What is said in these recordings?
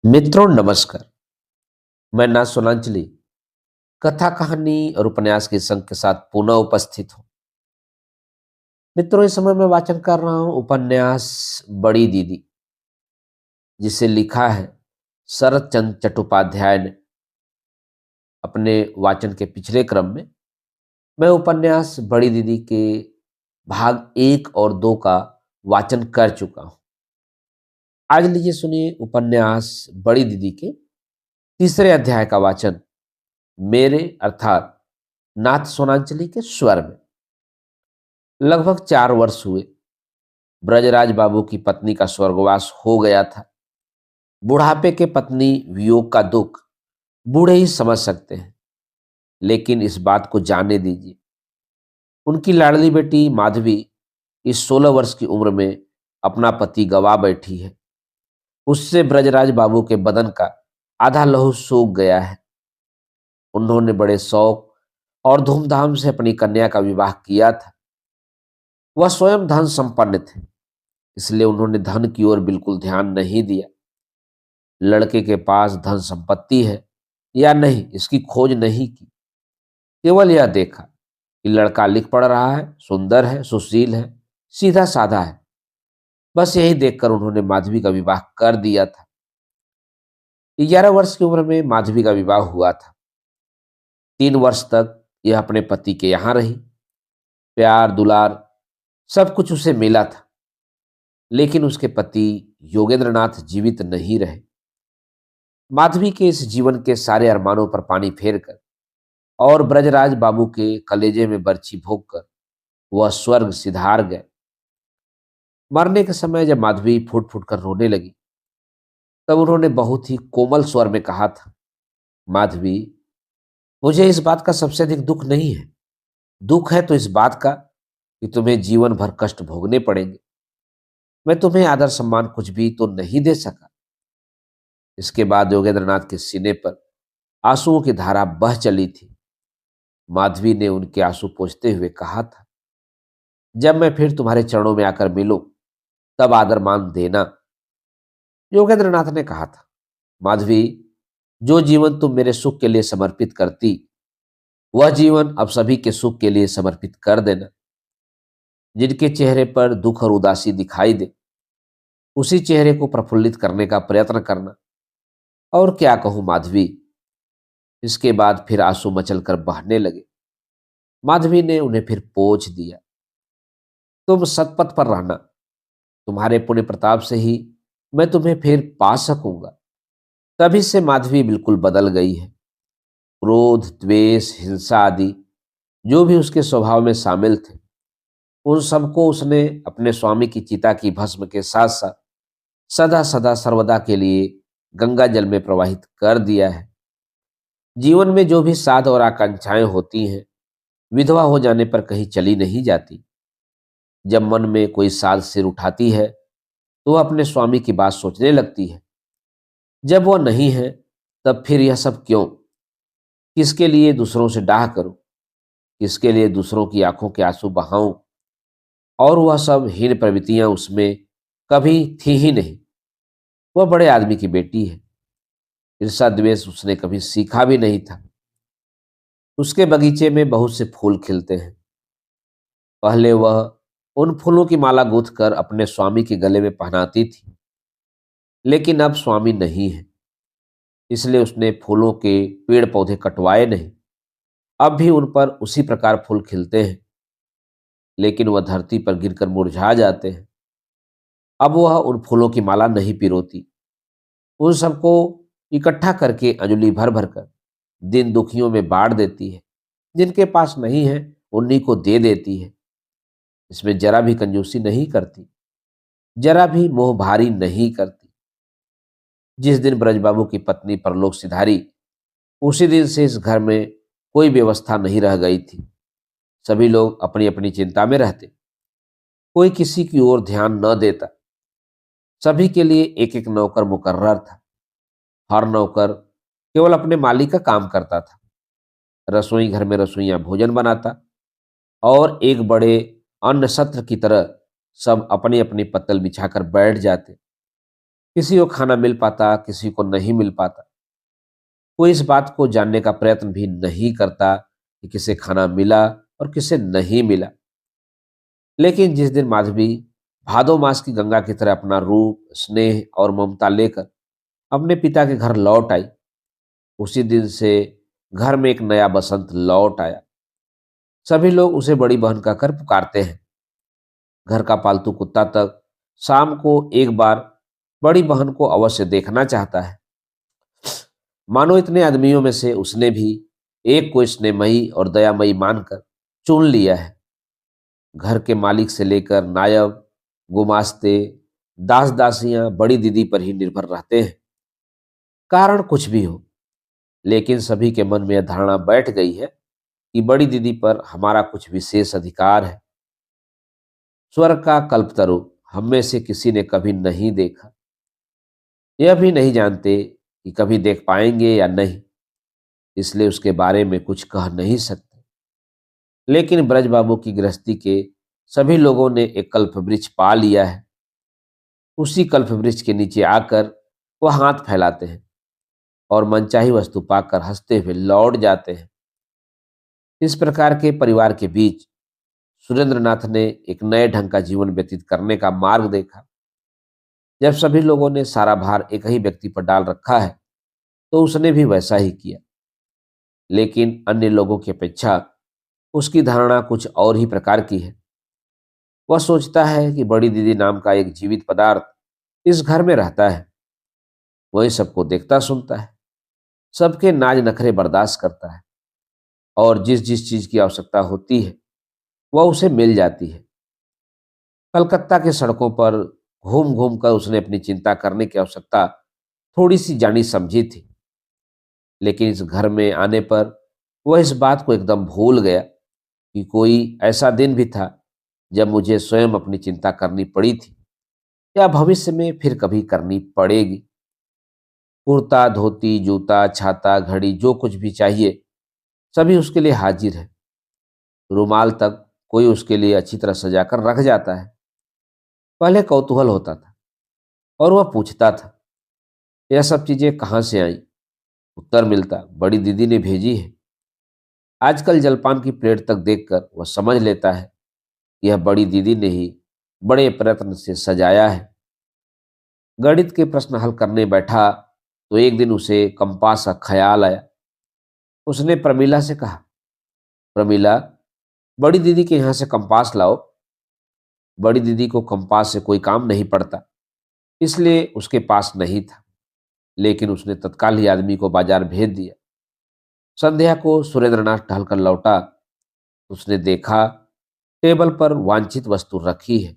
मित्रों नमस्कार। मैं ना सोनांचली कथा कहानी और उपन्यास के संग के साथ पुनः उपस्थित हूँ। मित्रों इस समय मैं वाचन कर रहा हूँ उपन्यास बड़ी दीदी, जिसे लिखा है शरत चंद्र चट्टोपाध्याय ने। अपने वाचन के पिछले क्रम में मैं उपन्यास बड़ी दीदी के भाग 1 और 2 का वाचन कर चुका हूँ। आज लीजिए सुनिए उपन्यास बड़ी दीदी के तीसरे अध्याय का वाचन मेरे अर्थात नाथ सोनांचली के स्वर में। लगभग 4 वर्ष हुए। ब्रजराज बाबू की पत्नी का स्वर्गवास हो गया था। बुढ़ापे के पत्नी वियोग का दुख बूढ़े ही समझ सकते हैं, लेकिन इस बात को जानने दीजिए। उनकी लाडली बेटी माधवी इस 16 वर्ष की उम्र में अपना पति गवा बैठी है। उससे ब्रजराज बाबू के बदन का आधा लहू सूख गया है। उन्होंने बड़े शौक और धूमधाम से अपनी कन्या का विवाह किया था। वह स्वयं धन संपन्न थे, इसलिए उन्होंने धन की ओर बिल्कुल ध्यान नहीं दिया। लड़के के पास धन संपत्ति है या नहीं इसकी खोज नहीं की। केवल यह देखा कि लड़का लिख पढ़ रहा है, सुंदर है, सुशील है, सीधा साधा है। बस यही देखकर उन्होंने माधवी का विवाह कर दिया था। 11 वर्ष की उम्र में माधवी का विवाह हुआ था। 3 वर्ष तक यह अपने पति के यहाँ रही। प्यार दुलार सब कुछ उसे मिला था, लेकिन उसके पति योगेंद्र नाथ जीवित नहीं रहे। माधवी के इस जीवन के सारे अरमानों पर पानी फेरकर और ब्रजराज बाबू के कलेजे में बर्छी भोंककर वह स्वर्ग सिधार गए। मरने के समय जब माधवी फूट फूट कर रोने लगी, तब उन्होंने बहुत ही कोमल स्वर में कहा था, माधवी, मुझे इस बात का सबसे अधिक दुख नहीं है। दुख है तो इस बात का कि तुम्हें जीवन भर कष्ट भोगने पड़ेंगे। मैं तुम्हें आदर सम्मान कुछ भी तो नहीं दे सका। इसके बाद योगेंद्रनाथ के सीने पर आंसुओं की धारा बह चली थी। माधवी ने उनके आंसू पोंछते हुए कहा था, जब मैं फिर तुम्हारे चरणों में आकर मिलूं, तब आदर मान देना। योगेंद्रनाथ ने कहा था, माधवी, जो जीवन तुम मेरे सुख के लिए समर्पित करती, वह जीवन अब सभी के सुख के लिए समर्पित कर देना। जिनके चेहरे पर दुख और उदासी दिखाई दे, उसी चेहरे को प्रफुल्लित करने का प्रयत्न करना। और क्या कहूं माधवी। इसके बाद फिर आंसू मचलकर बहने लगे। माधवी ने उन्हें फिर पोंछ दिया। तुम सतपथ पर रहना। तुम्हारे पुण्य प्रताप से ही मैं तुम्हें फिर पा सकूंगा। तभी से माधवी बिल्कुल बदल गई है। क्रोध, द्वेष, हिंसा आदि जो भी उसके स्वभाव में शामिल थे, उन सबको उसने अपने स्वामी की चिता की भस्म के साथ साथ सदा सदा सर्वदा के लिए गंगा जल में प्रवाहित कर दिया है। जीवन में जो भी साध और आकांक्षाएं होती हैं, विधवा हो जाने पर कहीं चली नहीं जाती। जब मन में कोई साध सिर उठाती है, तो वह अपने स्वामी की बात सोचने लगती है। जब वह नहीं है, तब फिर यह सब क्यों? किसके लिए दूसरों से डाह करूं? किसके लिए दूसरों की आंखों के आंसू बहाऊं? और वह सब हीन प्रवृत्तियां उसमें कभी थी ही नहीं। वह बड़े आदमी की बेटी है। ईर्षा द्वेष उसने कभी सीखा भी नहीं था। उसके बगीचे में बहुत से फूल खिलते हैं। पहले वह उन फूलों की माला गूंथ कर अपने स्वामी के गले में पहनाती थी, लेकिन अब स्वामी नहीं है, इसलिए उसने फूलों के पेड़ पौधे कटवाए नहीं। अब भी उन पर उसी प्रकार फूल खिलते हैं, लेकिन वह धरती पर गिरकर मुरझा जाते हैं। अब वह उन फूलों की माला नहीं पिरोती। उन सबको इकट्ठा करके अंजलि भर भर कर दिन दुखियों में बांट देती है। जिनके पास नहीं है, उन्हीं को दे देती है। इसमें जरा भी कंजूसी नहीं करती, जरा भी मोह भारी नहीं करती। जिस दिन ब्रजबाबू की पत्नी परलोक सिधारी, उसी दिन से इस घर में कोई व्यवस्था नहीं रह गई थी। सभी लोग अपनी अपनी चिंता में रहते। कोई किसी की ओर ध्यान न देता। सभी के लिए एक एक नौकर मुकर्रर था। हर नौकर केवल अपने मालिक का काम करता था। रसोई घर में रसोइया भोजन बनाता और एक बड़े अन्न सत्र की तरह सब अपनी अपनी पत्तल बिछाकर बैठ जाते। किसी को खाना मिल पाता, किसी को नहीं मिल पाता। कोई इस बात को जानने का प्रयत्न भी नहीं करता कि किसे खाना मिला और किसे नहीं मिला। लेकिन जिस दिन माधवी भादो मास की गंगा की तरह अपना रूप, स्नेह और ममता लेकर अपने पिता के घर लौट आई, उसी दिन से घर में एक नया बसंत लौट आया। सभी लोग उसे बड़ी बहन कहकर पुकारते हैं। घर का पालतू कुत्ता तक शाम को एक बार बड़ी बहन को अवश्य देखना चाहता है। मानो इतने आदमियों में से उसने भी एक को स्नेहमयी और दयामयी मानकर चुन लिया है। घर के मालिक से लेकर नायब, गुमास्ते, दास दासियां बड़ी दीदी पर ही निर्भर रहते हैं। कारण कुछ भी हो, लेकिन सभी के मन में यह धारणा बैठ गई है कि बड़ी दीदी पर हमारा कुछ विशेष अधिकार है। स्वर्ग का कल्पतरु हम में से किसी ने कभी नहीं देखा। यह भी नहीं जानते कि कभी देख पाएंगे या नहीं, इसलिए उसके बारे में कुछ कह नहीं सकते। लेकिन ब्रजबाबू की गृहस्थी के सभी लोगों ने एक कल्पवृक्ष पा लिया है। उसी कल्पवृक्ष के नीचे आकर वह हाथ फैलाते हैं और मनचाही वस्तु पाकर हंसते हुए लौट जाते हैं। इस प्रकार के परिवार के बीच सुरेंद्रनाथ ने एक नए ढंग का जीवन व्यतीत करने का मार्ग देखा। जब सभी लोगों ने सारा भार एक ही व्यक्ति पर डाल रखा है, तो उसने भी वैसा ही किया। लेकिन अन्य लोगों की अपेक्षा उसकी धारणा कुछ और ही प्रकार की है। वह सोचता है कि बड़ी दीदी नाम का एक जीवित पदार्थ इस घर में रहता है। वही सबको देखता सुनता है, सबके नाज नखरे बर्दाश्त करता है और जिस जिस चीज की आवश्यकता होती है वह उसे मिल जाती है। कलकत्ता के सड़कों पर घूम घूम कर उसने अपनी चिंता करने की आवश्यकता थोड़ी सी जानी समझी थी। लेकिन इस घर में आने पर वह इस बात को एकदम भूल गया कि कोई ऐसा दिन भी था जब मुझे स्वयं अपनी चिंता करनी पड़ी थी या भविष्य में फिर कभी करनी पड़ेगी। कुर्ता, धोती, जूता, छाता, घड़ी, जो कुछ भी चाहिए सभी उसके लिए हाजिर है। रुमाल तक कोई उसके लिए अच्छी तरह सजाकर रख जाता है। पहले कौतूहल होता था और वह पूछता था, यह सब चीजें कहाँ से आई? उत्तर मिलता, बड़ी दीदी ने भेजी है। आजकल जलपान की प्लेट तक देखकर वह समझ लेता है कि यह बड़ी दीदी ने ही बड़े प्रयत्न से सजाया है। गणित के प्रश्न हल करने बैठा तो एक दिन उसे कंपास का ख्याल आया। उसने प्रमीला से कहा, प्रमीला, बड़ी दीदी के यहाँ से कंपास लाओ। बड़ी दीदी को कंपास से कोई काम नहीं पड़ता, इसलिए उसके पास नहीं था। लेकिन उसने तत्काल ही आदमी को बाजार भेज दिया। संध्या को सुरेंद्रनाथ टहलकर लौटा। उसने देखा टेबल पर वांछित वस्तु रखी है।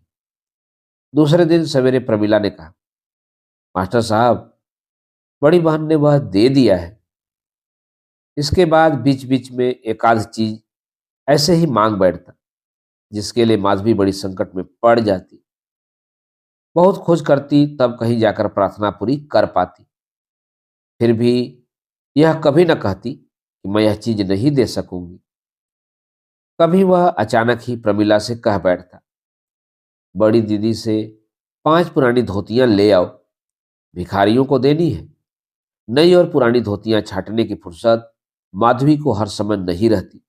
दूसरे दिन सवेरे प्रमीला ने कहा, मास्टर साहब, बड़ी बहन ने वह दे दिया है। इसके बाद बीच बीच में एक आध चीज ऐसे ही मांग बैठता, जिसके लिए माधवी बड़ी संकट में पड़ जाती। बहुत खोज करती तब कहीं जाकर प्रार्थना पूरी कर पाती। फिर भी यह कभी न कहती कि मैं यह चीज नहीं दे सकूंगी। कभी वह अचानक ही प्रमिला से कह बैठता, बड़ी दीदी से 5 पुरानी धोतियां ले आओ, भिखारियों को देनी है। नई और पुरानी धोतियां छांटने की फुर्सत माधवी को हर समय नहीं रहती,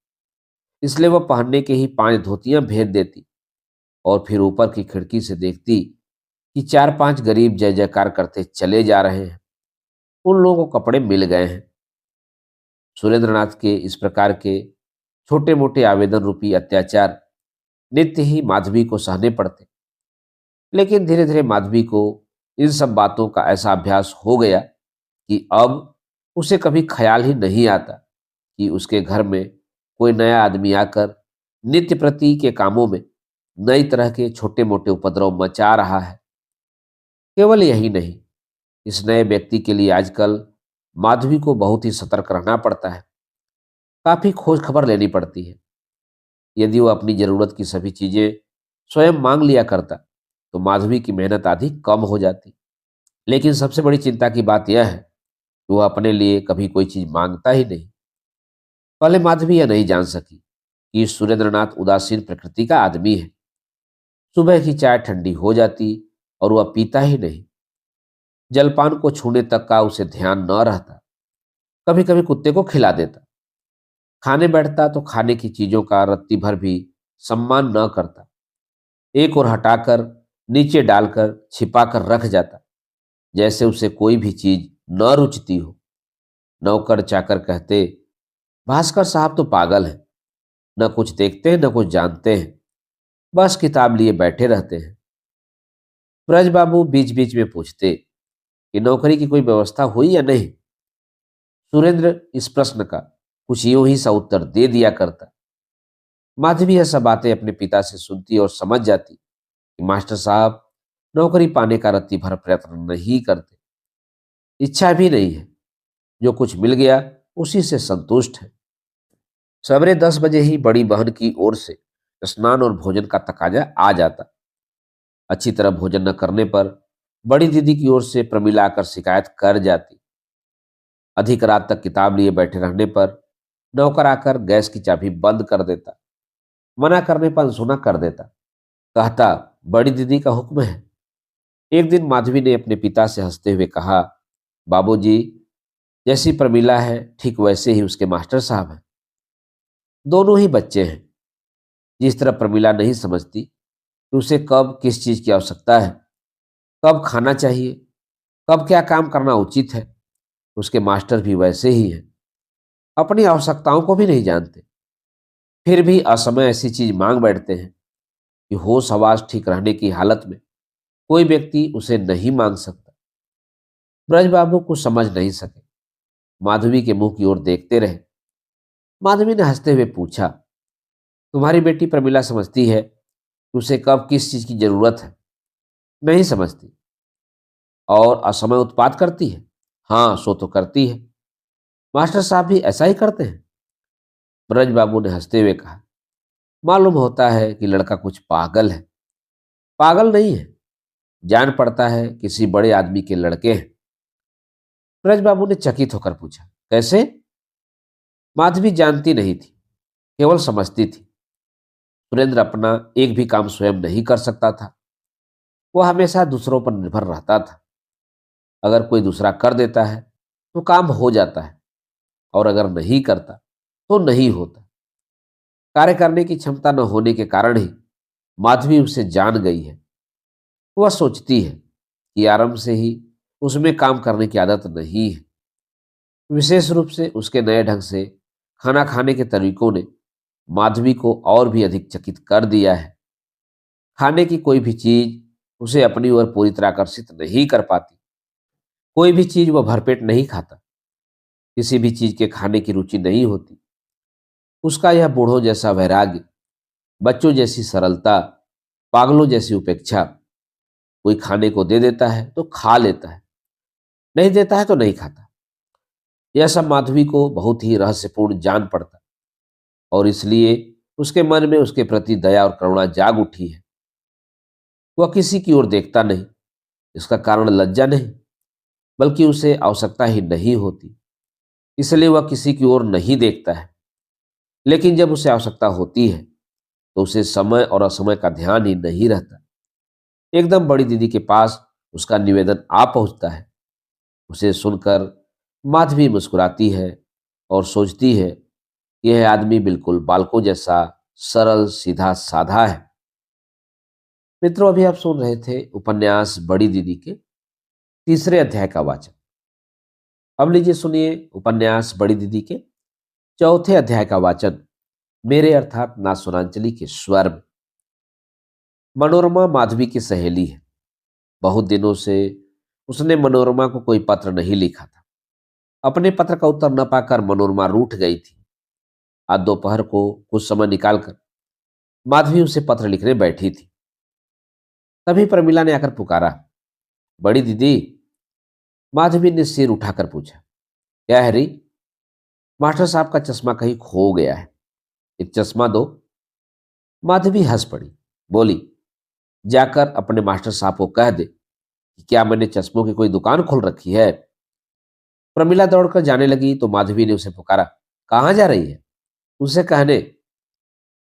इसलिए वह पहनने के ही 5 धोतियां भेज देती और फिर ऊपर की खिड़की से देखती कि 4-5 गरीब जय जयकार करते चले जा रहे हैं। उन लोगों को कपड़े मिल गए हैं। सुरेंद्रनाथ के इस प्रकार के छोटे मोटे आवेदन रूपी अत्याचार नित्य ही माधवी को सहने पड़ते। लेकिन धीरे धीरे माधवी को इन सब बातों का ऐसा अभ्यास हो गया कि अब उसे कभी ख्याल ही नहीं आता कि उसके घर में कोई नया आदमी आकर नित्य प्रति के कामों में नई तरह के छोटे मोटे उपद्रव मचा रहा है। केवल यही नहीं, इस नए व्यक्ति के लिए आजकल माधवी को बहुत ही सतर्क रहना पड़ता है। काफी खोज खबर लेनी पड़ती है। यदि वो अपनी जरूरत की सभी चीजें स्वयं मांग लिया करता तो माधवी की मेहनत आधी कम हो जाती। लेकिन सबसे बड़ी चिंता की बात यह है कि वह अपने लिए कभी कोई चीज मांगता ही नहीं। पहले माधवी यह नहीं जान सकी कि सुरेंद्रनाथ उदासीन प्रकृति का आदमी है। सुबह की चाय ठंडी हो जाती और वह पीता ही नहीं। जलपान को छूने तक का उसे ध्यान न रहता। कभी कभी कुत्ते को खिला देता। खाने बैठता तो खाने की चीजों का रत्ती भर भी सम्मान न करता। एक और हटाकर नीचे डालकर छिपाकर रख जाता, जैसे उसे कोई भी चीज न रुचती हो। नौकर चाकर कहते, भास्कर साहब तो पागल है, न कुछ देखते हैं न कुछ जानते हैं, बस किताब लिए बैठे रहते हैं। ब्रज बाबू बीच बीच में पूछते कि नौकरी की कोई व्यवस्था हुई या नहीं। सुरेंद्र इस प्रश्न का कुछ यूं ही सा उत्तर दे दिया करता। माधवी यह सब बातें अपने पिता से सुनती और समझ जाती कि मास्टर साहब नौकरी पाने का रत्ती भर प्रयत्न नहीं करते, इच्छा भी नहीं है, जो कुछ मिल गया उसी से संतुष्ट है। सवेरे 10 बजे ही बड़ी बहन की ओर से स्नान और भोजन का तकाजा आ जाता। अच्छी तरह भोजन न करने पर बड़ी दीदी की ओर से प्रमिला आकर शिकायत कर जाती। अधिक रात तक किताब लिए बैठे रहने पर नौकर आकर गैस की चाबी बंद कर देता। मना करने पर अनसुना कर देता। कहता, बड़ी दीदी का हुक्म है। एक दिन माधवी ने अपने पिता से हंसते हुए कहा, बाबूजी, जैसी प्रमिला है ठीक वैसे ही उसके मास्टर साहब हैं। दोनों ही बच्चे हैं। जिस तरह प्रमिला नहीं समझती कि उसे कब किस चीज की आवश्यकता है, कब खाना चाहिए, कब क्या काम करना उचित है, उसके मास्टर भी वैसे ही हैं। अपनी आवश्यकताओं को भी नहीं जानते, फिर भी असमय ऐसी चीज मांग बैठते हैं कि होश हवास ठीक रहने की हालत में कोई व्यक्ति उसे नहीं मांग सकता। ब्रज बाबू कुछ समझ नहीं सके, माधवी के मुंह की ओर देखते रहे। माधवी ने हंसते हुए पूछा, तुम्हारी बेटी प्रमिला समझती है कि उसे कब किस चीज की जरूरत है? नहीं समझती। और असमय उत्पात करती है? हाँ, सो तो करती है। मास्टर साहब भी ऐसा ही करते हैं। ब्रज बाबू ने हंसते हुए कहा, मालूम होता है कि लड़का कुछ पागल है। पागल नहीं है, जान पड़ता है किसी बड़े आदमी के लड़के हैं। ब्रज बाबू ने चकित होकर पूछा, कैसे? माधवी जानती नहीं थी, केवल समझती थी। सुरेंद्र अपना एक भी काम स्वयं नहीं कर सकता था। वह हमेशा दूसरों पर निर्भर रहता था। अगर कोई दूसरा कर देता है तो काम हो जाता है, और अगर नहीं करता तो नहीं होता। कार्य करने की क्षमता न होने के कारण ही माधवी उसे जान गई है। वह सोचती है कि आरंभ से ही उसमें काम करने की आदत नहीं है। विशेष रूप से उसके नए ढंग से खाना खाने के तरीकों ने माधवी को और भी अधिक चकित कर दिया है। खाने की कोई भी चीज उसे अपनी ओर पूरी तरह आकर्षित नहीं कर पाती। कोई भी चीज वह भरपेट नहीं खाता। किसी भी चीज के खाने की रुचि नहीं होती। उसका यह बूढ़ों जैसा वैराग्य, बच्चों जैसी सरलता, पागलों जैसी उपेक्षा, कोई खाने को दे देता है तो खा लेता है, नहीं देता है तो नहीं खाता। यह सब माधवी को बहुत ही रहस्यपूर्ण जान पड़ता, और इसलिए उसके मन में उसके प्रति दया और करुणा जाग उठी है। वह किसी की ओर देखता नहीं। इसका कारण लज्जा नहीं, बल्कि उसे आवश्यकता ही नहीं होती, इसलिए वह किसी की ओर नहीं देखता है। लेकिन जब उसे आवश्यकता होती है तो उसे समय और असमय का ध्यान ही नहीं रहता। एकदम बड़ी दीदी के पास उसका निवेदन आ पहुंचता है। उसे सुनकर माधवी मुस्कुराती है और सोचती है कि यह आदमी बिल्कुल बालकों जैसा सरल सीधा साधा है। मित्रों, अभी आप सुन रहे थे उपन्यास बड़ी दीदी के तीसरे अध्याय का वाचन। अब लीजिए सुनिए उपन्यास बड़ी दीदी के चौथे अध्याय का वाचन मेरे अर्थात नासुरांचली के स्वर में। मनोरमा माधवी की सहेली है। बहुत दिनों से उसने मनोरमा को कोई पत्र नहीं लिखा था। अपने पत्र का उत्तर न पाकर मनोरमा रूठ गई थी। आज दोपहर को कुछ समय निकालकर माधवी उसे पत्र लिखने बैठी थी। तभी प्रमिला ने आकर पुकारा, बड़ी दीदी। माधवी ने सिर उठाकर पूछा, क्या है री? मास्टर साहब का चश्मा कहीं खो गया है, एक चश्मा दो। माधवी हंस पड़ी, बोली, जाकर अपने मास्टर साहब को कह दे कि क्या मैंने चश्मों की कोई दुकान खोल रखी है। प्रमिला दौड़कर जाने लगी तो माधवी ने उसे पुकारा, कहाँ जा रही है? उसे कहने,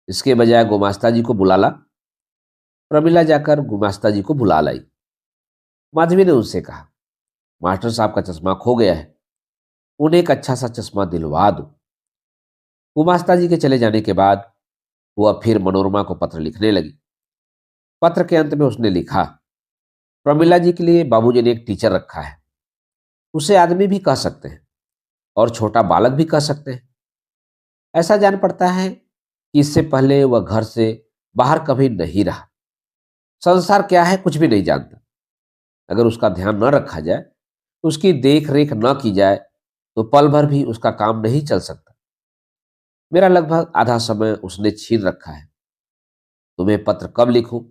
इसके बजाय गुमास्ता जी को बुला ला। प्रमिला जाकर गुमास्ता जी को बुला लाई। माधवी ने उससे कहा, मास्टर साहब का चश्मा खो गया है, उन्हें एक अच्छा सा चश्मा दिलवा दो। गुमास्ता जी के चले जाने के बाद वह फिर मनोरमा को पत्र लिखने लगी। पत्र के अंत में उसने लिखा, प्रमिला जी के लिए बाबूजी ने एक टीचर रखा है। उसे आदमी भी कह सकते हैं और छोटा बालक भी कह सकते हैं। ऐसा जान पड़ता है कि इससे पहले वह घर से बाहर कभी नहीं रहा। संसार क्या है कुछ भी नहीं जानता। अगर उसका ध्यान न रखा जाए, उसकी देख रेख न की जाए, तो पल भर भी उसका काम नहीं चल सकता। मेरा लगभग आधा समय उसने छीन रखा है। तुम्हें पत्र कब लिखूं?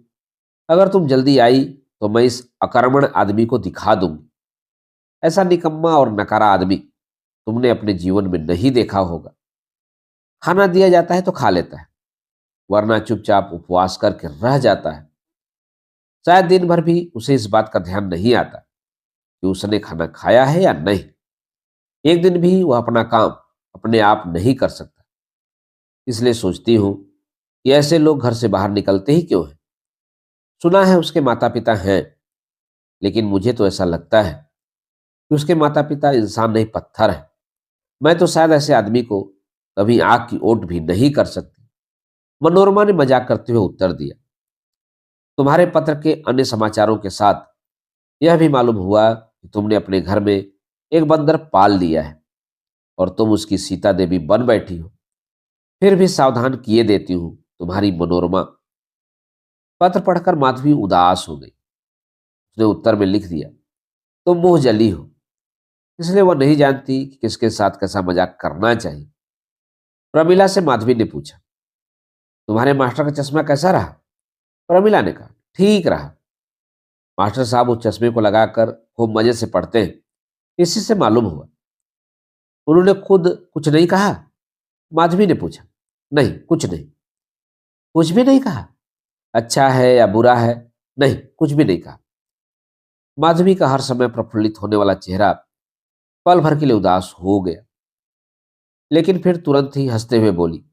अगर तुम जल्दी आई तो मैं इस अकर्मण आदमी को दिखा दूंगी। ऐसा निकम्मा और नकारा आदमी तुमने अपने जीवन में नहीं देखा होगा। खाना दिया जाता है तो खा लेता है, वरना चुपचाप उपवास करके रह जाता है। शायद दिन भर भी उसे इस बात का ध्यान नहीं आता कि उसने खाना खाया है या नहीं। एक दिन भी वह अपना काम अपने आप नहीं कर सकता। इसलिए सोचती हूँ कि ऐसे लोग घर से बाहर निकलते ही क्यों हैं। सुना है उसके माता पिता हैं, लेकिन मुझे तो ऐसा लगता है कि उसके माता पिता इंसान नहीं पत्थर है। मैं तो शायद ऐसे आदमी को कभी आंख की ओट भी नहीं कर सकती। मनोरमा ने मजाक करते हुए उत्तर दिया, तुम्हारे पत्र के अन्य समाचारों के साथ यह भी मालूम हुआ कि तुमने अपने घर में एक बंदर पाल लिया है और तुम उसकी सीता देवी बन बैठी हो। फिर भी सावधान किए देती हूं, तुम्हारी मनोरमा। पत्र पढ़कर माधवी उदास हो गई। उसने उत्तर में लिख दिया, तुम मुंह जली हो, इसलिए वह नहीं जानती कि किसके साथ कैसा मजाक करना चाहिए। प्रमिला से माधवी ने पूछा, तुम्हारे मास्टर का चश्मा कैसा रहा? प्रमिला ने कहा, ठीक रहा। मास्टर साहब उस चश्मे को लगाकर खूब मजे से पढ़ते हैं, इसी से मालूम हुआ। उन्होंने खुद कुछ नहीं कहा? माधवी ने पूछा, नहीं कुछ नहीं। कुछ भी नहीं कहा? अच्छा है या बुरा है? नहीं, कुछ भी नहीं कहा। माधवी का हर समय प्रफुल्लित होने वाला चेहरा पल भर के लिए उदास हो गया, लेकिन फिर तुरंत ही हंसते हुए बोली,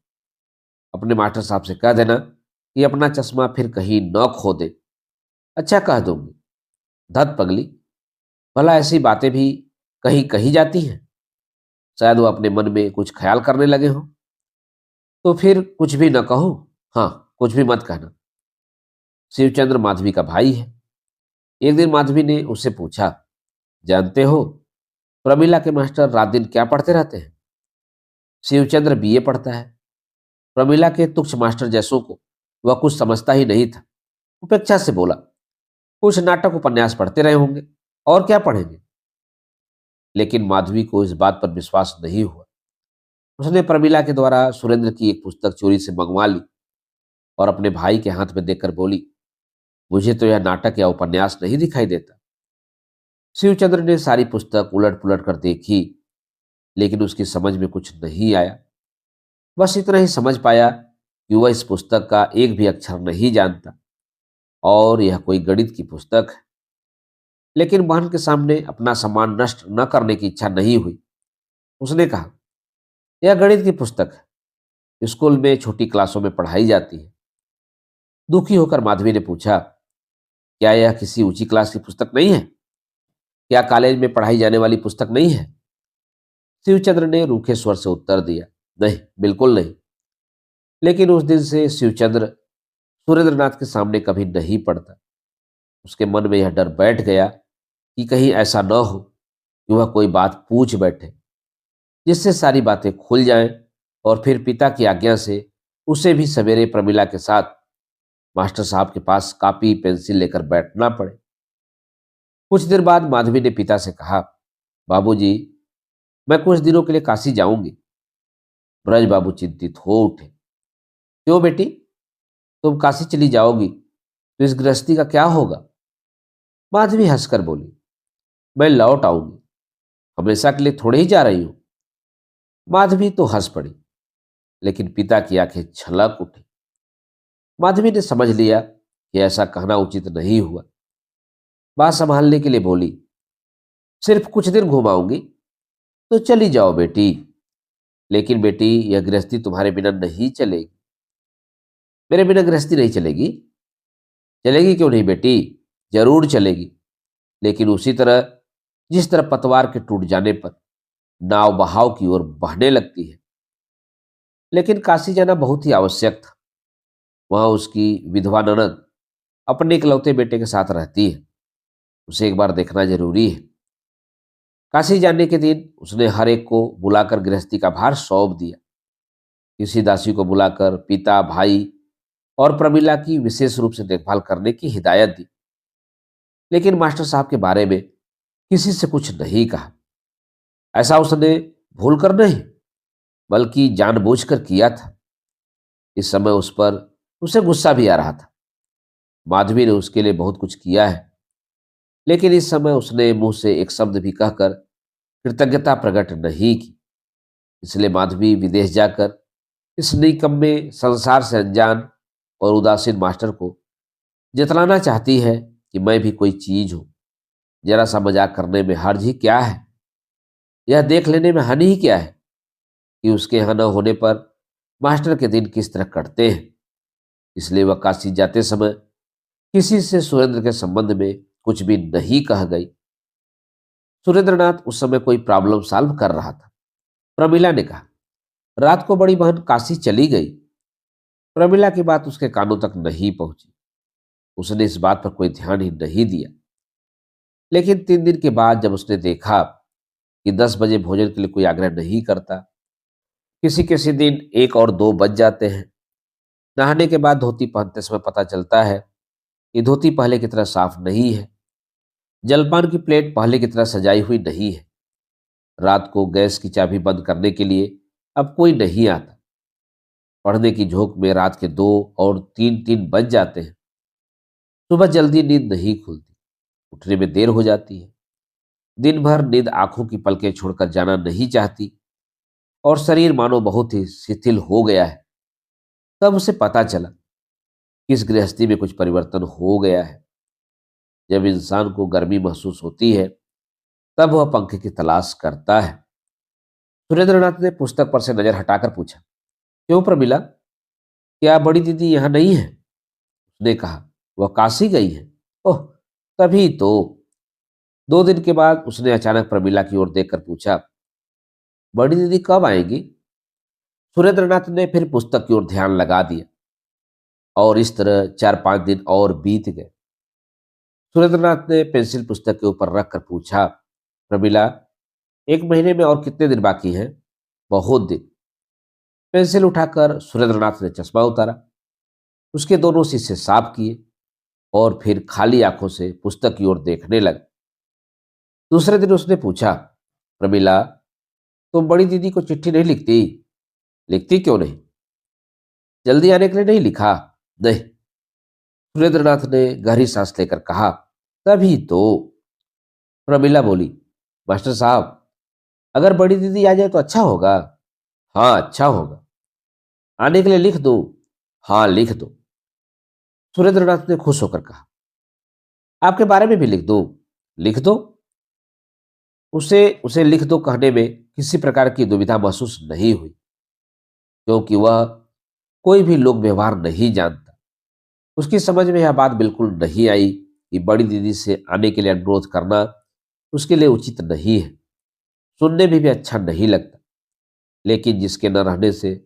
अपने मास्टर साहब से कह देना कि अपना चश्मा फिर कहीं न खो दे। अच्छा कह दूंगी। धत पगली, भला ऐसी बातें भी कहीं कही जाती हैं? शायद वो अपने मन में कुछ ख्याल करने लगे हों। तो फिर कुछ भी न कहो। हाँ, कुछ भी मत कहना। शिवचंद्र माधवी का भाई है। एक दिन माधवी ने उससे पूछा, जानते हो प्रमिला के मास्टर रात दिन क्या पढ़ते रहते हैं? शिवचंद्र बीए पढ़ता है। प्रमिला के तुक्ष मास्टर जैसों को वह कुछ समझता ही नहीं था। उपेक्षा से बोला, कुछ नाटक उपन्यास पढ़ते रहे होंगे, और क्या पढ़ेंगे। लेकिन माधवी को इस बात पर विश्वास नहीं हुआ। उसने प्रमिला के द्वारा सुरेंद्र की एक पुस्तक चोरी से मंगवा ली और अपने भाई के हाथ में देकर बोली, मुझे तो यह नाटक या उपन्यास नहीं दिखाई देता। शिवचंद्र ने सारी पुस्तक उलट पुलट कर देखी, लेकिन उसकी समझ में कुछ नहीं आया। बस इतना ही समझ पाया कि वह इस पुस्तक का एक भी अक्षर नहीं जानता और यह कोई गणित की पुस्तक है। लेकिन बहन के सामने अपना सम्मान नष्ट न करने की इच्छा नहीं हुई। उसने कहा, यह गणित की पुस्तक है, स्कूल में छोटी क्लासों में पढ़ाई जाती है। दुखी होकर माधवी ने पूछा, क्या यह किसी ऊंची क्लास की पुस्तक नहीं है? क्या कॉलेज में पढ़ाई जाने वाली पुस्तक नहीं है? शिवचंद्र ने रूखे स्वर से उत्तर दिया, नहीं, बिल्कुल नहीं। लेकिन उस दिन से शिवचंद्र सुरेंद्रनाथ के सामने कभी नहीं पढ़ता। उसके मन में यह डर बैठ गया कि कहीं ऐसा न हो कि वह कोई बात पूछ बैठे, जिससे सारी बातें खुल जाएं और फिर पिता की आज्ञा से उसे भी सवेरे प्रमिला के साथ मास्टर साहब के पास कॉपी पेंसिल लेकर बैठना पड़े। कुछ देर बाद माधवी ने पिता से कहा, बाबूजी, मैं कुछ दिनों के लिए काशी जाऊंगी। ब्रज बाबू चिंतित हो उठे। क्यों बेटी, तुम काशी चली जाओगी तो इस गृहस्थी का क्या होगा? माधवी हंसकर बोली, मैं लौट आऊंगी, हमेशा के लिए थोड़े ही जा रही हूं। माधवी तो हंस पड़ी, लेकिन पिता की आंखें छलक उठी। माधवी ने समझ लिया कि ऐसा कहना उचित नहीं हुआ। बात संभालने के लिए बोली, सिर्फ कुछ दिन घुमाऊंगी तो चली जाओ बेटी। लेकिन बेटी, यह गृहस्थी तुम्हारे बिना नहीं चलेगी। मेरे बिना गृहस्थी नहीं चलेगी? चलेगी क्यों नहीं बेटी, जरूर चलेगी, लेकिन उसी तरह जिस तरह पतवार के टूट जाने पर नाव बहाव की ओर बहने लगती है। लेकिन काशी जाना बहुत ही आवश्यक था। वहां उसकी विधवा ननद अपने इकलौते बेटे के साथ रहती है। उसे एक बार देखना जरूरी है। काशी जाने के दिन उसने हर एक को बुलाकर गृहस्थी का भार सौंप दिया। किसी दासी को बुलाकर पिता, भाई और प्रमिला की विशेष रूप से देखभाल करने की हिदायत दी। लेकिन मास्टर साहब के बारे में किसी से कुछ नहीं कहा। ऐसा उसने भूलकर नहीं, बल्कि जानबूझकर किया था। इस समय उस पर उसे गुस्सा भी आ रहा था। माधवी ने उसके लिए बहुत कुछ किया है, लेकिन इस समय उसने मुंह से एक शब्द भी कहकर कृतज्ञता प्रकट नहीं की। इसलिए माधवी विदेश जाकर इस निकम्मे संसार से अनजान और उदासीन मास्टर को जतलाना चाहती है कि मैं भी कोई चीज हूं। जरा सा मजाक करने में हर्ज ही क्या है? यह देख लेने में हानि ही क्या है कि उसके यहाँ न होने पर मास्टर के दिन किस तरह कटते हैं। इसलिए वह काशी जाते समय किसी से सुरेंद्र के संबंध में कुछ भी नहीं कह गई। सुरेंद्रनाथ उस समय कोई प्रॉब्लम सॉल्व कर रहा था। प्रमिला ने कहा, रात को बड़ी बहन काशी चली गई। प्रमिला की बात उसके कानों तक नहीं पहुंची। उसने इस बात पर कोई ध्यान ही नहीं दिया। लेकिन 3 दिन के बाद जब उसने देखा कि 10 बजे भोजन के लिए कोई आग्रह नहीं करता, किसी किसी दिन 1 और 2 बज जाते हैं, नहाने के बाद धोती पहनते समय पता चलता है कि धोती पहले की तरह साफ नहीं है, जलपान की प्लेट पहले की तरह सजाई हुई नहीं है, रात को गैस की चाबी बंद करने के लिए अब कोई नहीं आता, पढ़ने की झोंक में रात के 2 और 3 बज जाते हैं, सुबह जल्दी नींद नहीं खुलती, उठने में देर हो जाती है, दिन भर नींद आंखों की पलकें छोड़कर जाना नहीं चाहती और शरीर मानो बहुत ही शिथिल हो गया है। तब उसे पता चला कि इस गृहस्थी में कुछ परिवर्तन हो गया है। जब इंसान को गर्मी महसूस होती है, तब वह पंखे की तलाश करता है। सुरेंद्रनाथ ने पुस्तक पर से नजर हटाकर पूछा, क्यों प्रमिला, क्या बड़ी दीदी यहाँ नहीं है? उसने कहा, वह काशी गई है। ओह, तभी तो। 2 दिन के बाद उसने अचानक प्रमिला की ओर देखकर पूछा, बड़ी दीदी कब आएंगी? सुरेंद्रनाथ ने फिर पुस्तक की ओर ध्यान लगा दिया और इस तरह 4-5 दिन और बीत गए। सुरेंद्रनाथ ने पेंसिल पुस्तक के ऊपर रखकर पूछा, प्रमिला, 1 महीने में और कितने दिन बाकी हैं? बहुत दिन। पेंसिल उठाकर सुरेंद्रनाथ ने चश्मा उतारा, उसके दोनों शीशे साफ किए और फिर खाली आंखों से पुस्तक की ओर देखने लगा। दूसरे दिन उसने पूछा, प्रमिला, तुम बड़ी दीदी को चिट्ठी नहीं लिखती? लिखती क्यों नहीं? जल्दी आने के लिए नहीं लिखा? नहीं। सुरेंद्रनाथ ने गहरी सांस लेकर कहा, तभी तो। प्रमिला बोली, मास्टर साहब, अगर बड़ी दीदी आ जाए तो अच्छा होगा। हाँ, अच्छा होगा। आने के लिए लिख दो? हाँ, लिख दो। सुरेंद्रनाथ ने खुश होकर कहा, आपके बारे में भी लिख दो? लिख दो। उसे उसे लिख दो कहने में किसी प्रकार की दुविधा महसूस नहीं हुई, क्योंकि वह कोई भी लोक व्यवहार नहीं जानता। उसकी समझ में यह बात बिल्कुल नहीं आई कि बड़ी दीदी से आने के लिए अनुरोध करना उसके लिए उचित नहीं है, सुनने में भी अच्छा नहीं लगता। लेकिन जिसके न रहने से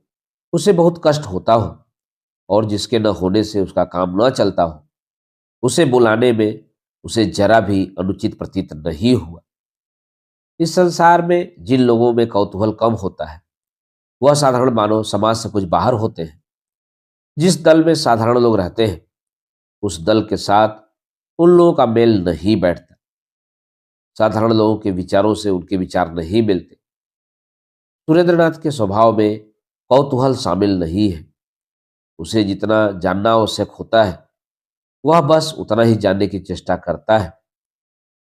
उसे बहुत कष्ट होता हो और जिसके न होने से उसका काम न चलता हो, उसे बुलाने में उसे जरा भी अनुचित प्रतीत नहीं हुआ। इस संसार में जिन लोगों में कौतूहल कम होता है, वह साधारण मानव समाज से कुछ बाहर होते हैं। जिस दल में साधारण लोग रहते हैं, उस दल के साथ उन लोगों का मेल नहीं बैठता। साधारण लोगों के विचारों से उनके विचार नहीं मिलते। सुरेंद्रनाथ के स्वभाव में कौतूहल शामिल नहीं है। उसे जितना जानना आवश्यक होता है, वह बस उतना ही जानने की चेष्टा करता है।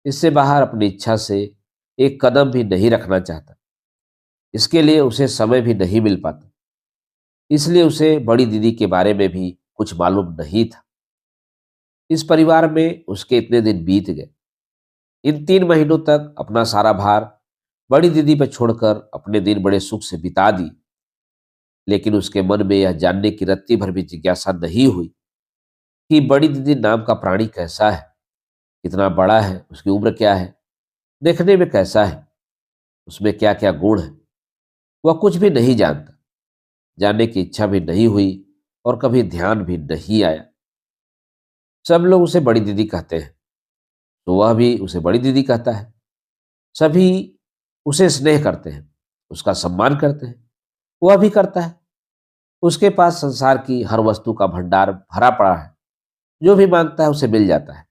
इससे बाहर अपनी इच्छा से एक कदम भी नहीं रखना चाहता। इसके लिए उसे समय भी नहीं मिल पाता। इसलिए उसे बड़ी दीदी के बारे में भी कुछ मालूम नहीं था। इस परिवार में उसके इतने दिन बीत गए। इन 3 महीनों तक अपना सारा भार बड़ी दीदी पर छोड़कर अपने दिन बड़े सुख से बिता दी। लेकिन उसके मन में यह जानने की रत्ती भर भी जिज्ञासा नहीं हुई कि बड़ी दीदी नाम का प्राणी कैसा है, कितना बड़ा है, उसकी उम्र क्या है, देखने में कैसा है, उसमें क्या क्या गुण है, वह कुछ भी नहीं जानता। जानने की इच्छा भी नहीं हुई और कभी ध्यान भी नहीं आया। सब लोग उसे बड़ी दीदी कहते हैं, तो वह भी उसे बड़ी दीदी कहता है। सभी उसे स्नेह करते हैं, उसका सम्मान करते हैं, वह भी करता है। उसके पास संसार की हर वस्तु का भंडार भरा पड़ा है, जो भी मांगता है उसे मिल जाता है।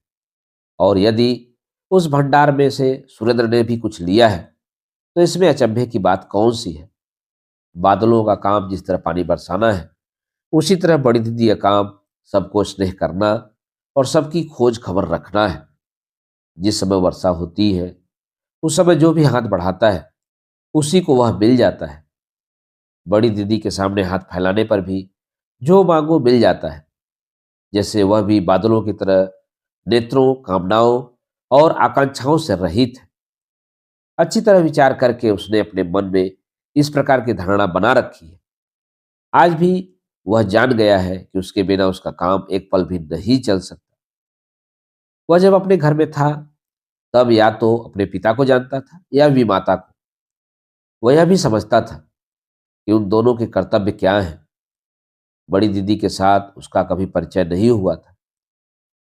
और यदि उस भंडार में से सुरेंद्र ने भी कुछ लिया है, तो इसमें अचंभे की बात कौन सी है। बादलों का काम जिस तरह पानी बरसाना है, उसी तरह बड़ी दीदी का काम सबको स्नेह करना और सबकी खोज खबर रखना है। जिस समय वर्षा होती है, उस समय जो भी हाथ बढ़ाता है, उसी को वह मिल जाता है। बड़ी दीदी के सामने हाथ फैलाने पर भी जो मांगो मिल जाता है, जैसे वह भी बादलों की तरह नेत्रों, कामनाओं और आकांक्षाओं से रहित है। अच्छी तरह विचार करके उसने अपने मन में इस प्रकार की धारणा बना रखी है। आज भी वह जान गया है कि उसके बिना उसका काम एक पल भी नहीं चल सकता। वह जब अपने घर में था, तब या तो अपने पिता को जानता था या भी माता को। वह यह भी समझता था कि उन दोनों के कर्तव्य क्या हैं। बड़ी दीदी के साथ उसका कभी परिचय नहीं हुआ था,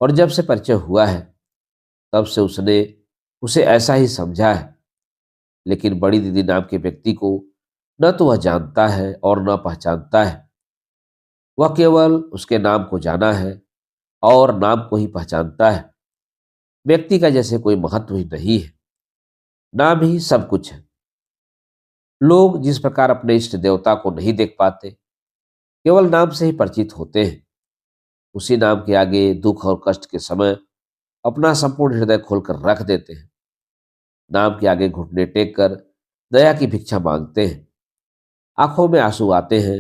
और जब से परिचय हुआ है, तब से उसने उसे ऐसा ही समझा है। लेकिन बड़ी दीदी नाम के व्यक्ति को न तो वह जानता है और न पहचानता है। वह केवल उसके नाम को जाना है और नाम को ही पहचानता है। व्यक्ति का जैसे कोई महत्व ही नहीं है, नाम ही सब कुछ है। लोग जिस प्रकार अपने इष्ट देवता को नहीं देख पाते, केवल नाम से ही परिचित होते हैं, उसी नाम के आगे दुख और कष्ट के समय अपना संपूर्ण हृदय खोलकर रख देते हैं। नाम के आगे घुटने टेक कर दया की भिक्षा मांगते हैं। आंखों में आंसू आते हैं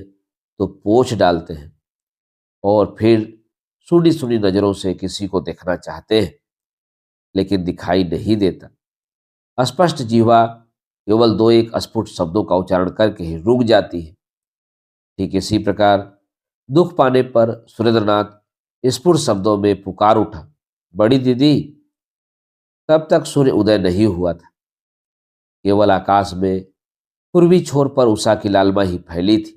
तो पोंछ डालते हैं, और फिर सुनी सुनी नजरों से किसी को देखना चाहते हैं, लेकिन दिखाई नहीं देता। अस्पष्ट जीवा केवल दो एक अस्फुट शब्दों का उच्चारण करके ही रुक जाती है। ठीक इसी प्रकार दुख पाने पर सुरेंद्रनाथ स्फुट शब्दों में पुकार उठा, बड़ी दीदी। तब तक सूर्य उदय नहीं हुआ था। केवल आकाश में पूर्वी छोर पर उषा की लालिमा ही फैली थी।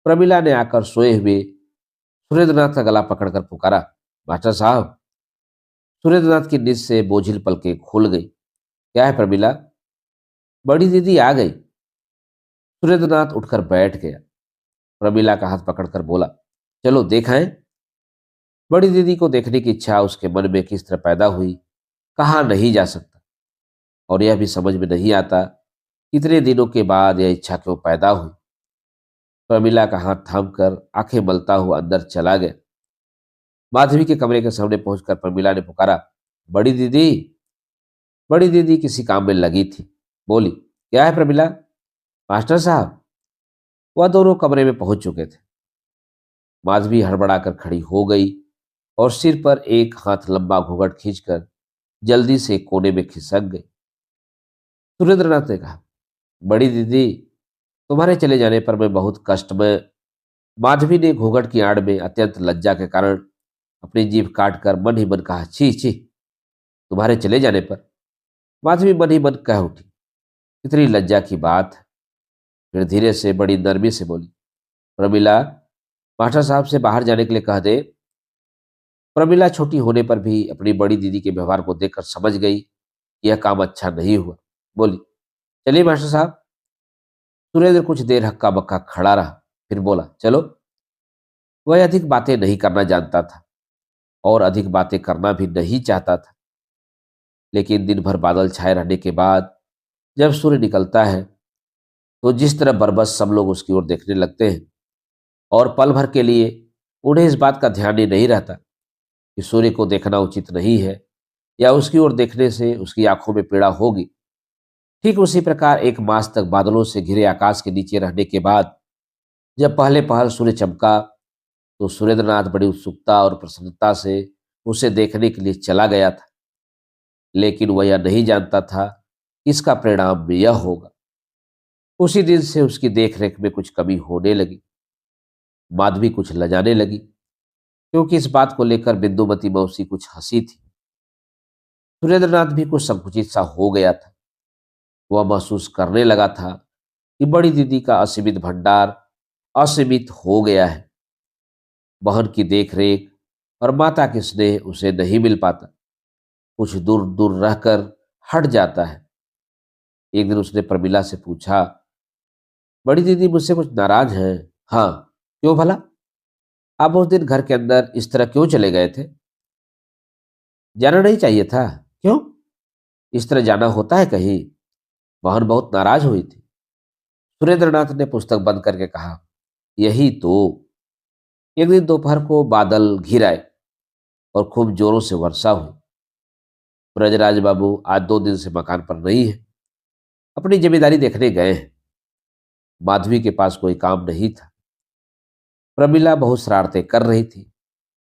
प्रमिला ने आकर सोए हुए सुरेंद्रनाथ का गला पकड़कर पुकारा, मास्टर साहब। सुरेंद्रनाथ की निज से बोझिल पलकें खुल गई। क्या है प्रमिला? बड़ी दीदी आ गई। सुरेंद्रनाथ उठकर बैठ गया। प्रमिला का हाथ पकड़कर बोला, चलो देखाएं। बड़ी दीदी को देखने की इच्छा उसके मन में किस तरह पैदा हुई, कहा नहीं जा सकता। और यह भी समझ में नहीं आता कितने दिनों के बाद यह इच्छा क्यों पैदा हुई। प्रमिला का हाथ थामकर आंखें मलता हुआ अंदर चला गया। माधवी के कमरे के सामने पहुंचकर प्रमिला ने पुकारा, बड़ी दीदी। बड़ी दीदी किसी काम में लगी थी, बोली, क्या है प्रमिला? मास्टर साहब। वह दोनों कमरे में पहुंच चुके थे। माधवी हड़बड़ाकर खड़ी हो गई और सिर पर एक हाथ लंबा घूंघट खींचकर जल्दी से एक कोने में खिसक गई। सुरेंद्रनाथ ने कहा, बड़ी दीदी, तुम्हारे चले जाने पर मैं बहुत कष्ट में। माधवी ने घूंघट की आड़ में अत्यंत लज्जा के कारण अपनी जीभ काटकर मन ही मन कहा, छी छी। तुम्हारे चले जाने पर? माधवी मन ही मन कह उठी, कितनी लज्जा की बात है। फिर धीरे से बड़ी नरमी से बोली, प्रमिला, मास्टर साहब से बाहर जाने के लिए कह दे। प्रमिला छोटी होने पर भी अपनी बड़ी दीदी के व्यवहार को देखकर समझ गई कि यह काम अच्छा नहीं हुआ। बोली, चलिए मास्टर साहब। सुरेंद्र कुछ देर हक्का बक्का खड़ा रहा, फिर बोला, चलो। वह अधिक बातें नहीं करना जानता था और अधिक बातें करना भी नहीं चाहता था। लेकिन दिन भर बादल छाए रहने के बाद जब सूर्य निकलता है, तो जिस तरह बरबस सब लोग उसकी ओर देखने लगते हैं, और पल भर के लिए उन्हें इस बात का ध्यान ही नहीं रहता कि सूर्य को देखना उचित नहीं है या उसकी ओर देखने से उसकी आंखों में पीड़ा होगी। ठीक उसी प्रकार एक मास तक बादलों से घिरे आकाश के नीचे रहने के बाद जब पहले पहल सूर्य चमका, तो सुरेंद्रनाथ बड़ी उत्सुकता और प्रसन्नता से उसे देखने के लिए चला गया था। लेकिन वह यह नहीं जानता था कि इसका परिणाम भी यह होगा। उसी दिन से उसकी देखरेख में कुछ कमी होने लगी। माधवी कुछ लजाने लगी, क्योंकि इस बात को लेकर बिंदुमती मौसी कुछ हंसी थी। सुरेंद्रनाथ भी कुछ संकुचित सा हो गया था। वह महसूस करने लगा था कि बड़ी दीदी का असीमित भंडार असीमित हो गया है। बहन की देखरेख और माता के स्नेह उसे नहीं मिल पाता, कुछ दूर दूर रहकर हट जाता है। एक दिन उसने प्रमिला से पूछा, बड़ी दीदी मुझसे कुछ नाराज हैं? हाँ। क्यों भला? आप उस दिन घर के अंदर इस तरह क्यों चले गए थे? जाना नहीं चाहिए था। क्यों? इस तरह जाना होता है कहीं? बहन बहुत नाराज हुई थी। सुरेंद्रनाथ ने पुस्तक बंद करके कहा, यही तो। एक दिन दोपहर को बादल घिर आए और खूब जोरों से वर्षा हुई। ब्रजराज बाबू आज 2 दिन से मकान पर नहीं है, अपनी जिम्मेदारी देखने गए हैं। माधवी के पास कोई काम नहीं था। प्रमिला बहुत शरारतें कर रही थी।